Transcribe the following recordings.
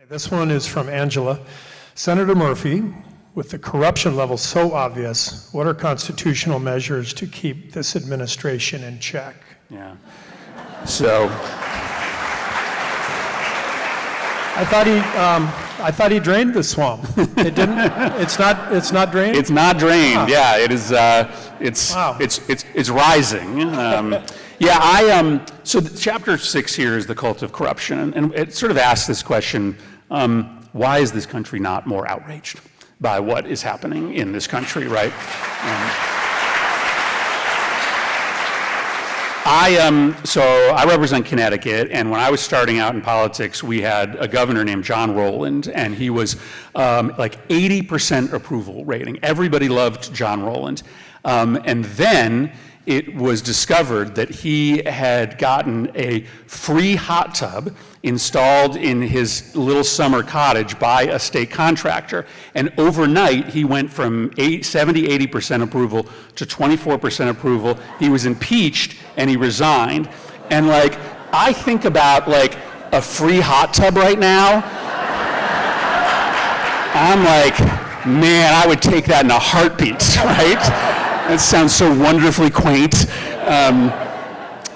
This one is from Angela. Senator Murphy, with the corruption level so obvious, what are constitutional measures to keep this administration in check? Yeah. So I thought he drained the swamp. It didn't. It's not drained. it's not drained. Huh. Yeah, it is. Wow. It's rising. So chapter 6 here is the cult of corruption, and it sort of asks this question: why is this country not more outraged by what is happening in this country? Right. So I represent Connecticut, and when I was starting out in politics, we had a governor named John Rowland, and he was like 80% approval rating. Everybody loved John Rowland. And then it was discovered that he had gotten a free hot tub installed in his little summer cottage by a state contractor. And overnight, he went from 70-80% approval to 24% approval. He was impeached and he resigned. And like, I think about like a free hot tub right now. I'm like, man, I would take that in a heartbeat, right? That sounds so wonderfully quaint.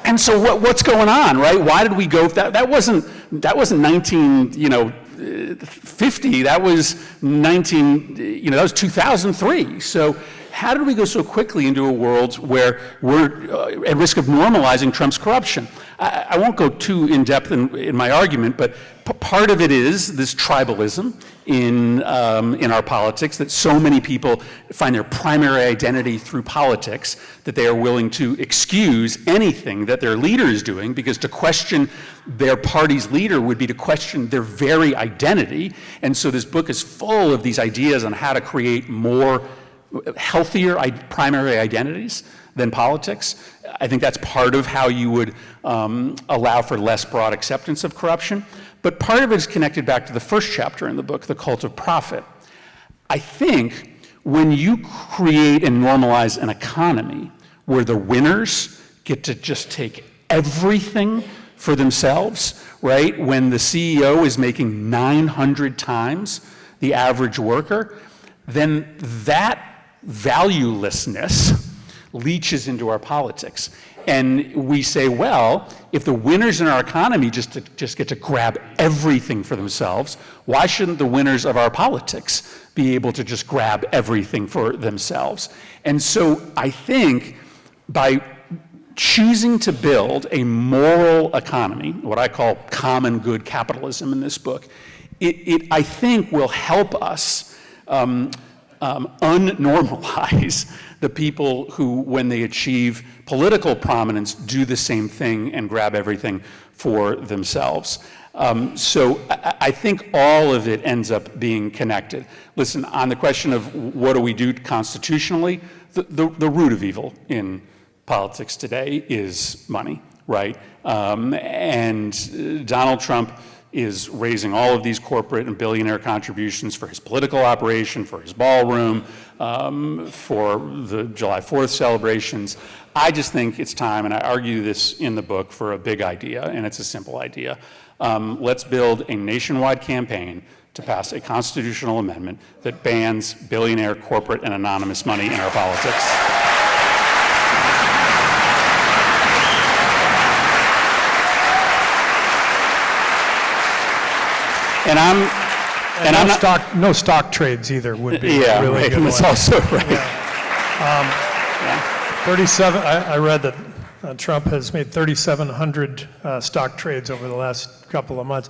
And so what's going on, right? Why did we go? That wasn't 1950. That was that was 2003. So how did we go so quickly into a world where we're at risk of normalizing Trump's corruption? I won't go too in depth in my argument, but part of it is this tribalism in our politics, that so many people find their primary identity through politics, that they are willing to excuse anything that their leader is doing, because to question their party's leader would be to question their very identity. And so this book is full of these ideas on how to create more healthier primary identities than politics. I think that's part of how you would allow for less broad acceptance of corruption. But part of it is connected back to the first chapter in the book, the cult of profit. I think when you create and normalize an economy where the winners get to just take everything for themselves, right? When the CEO is making 900 times the average worker, then that valuelessness leaches into our politics. And we say, well, if the winners in our economy just get to grab everything for themselves, why shouldn't the winners of our politics be able to just grab everything for themselves? And so I think by choosing to build a moral economy, what I call common good capitalism in this book, it I think will help us unnormalize the people who, when they achieve political prominence, do the same thing and grab everything for themselves. So I think all of it ends up being connected. Listen, on the question of what do we do constitutionally, the root of evil in politics today is money, right? And Donald Trump is raising all of these corporate and billionaire contributions for his political operation, for his ballroom, for the July 4th celebrations. I just think it's time, and I argue this in the book, for a big idea, and it's a simple idea. Let's build a nationwide campaign to pass a constitutional amendment that bans billionaire, corporate, and anonymous money in our politics. And no stock trades either would be yeah, really right. good. And that's also right. Yeah. 37. I read that Trump has made 3,700 stock trades over the last couple of months.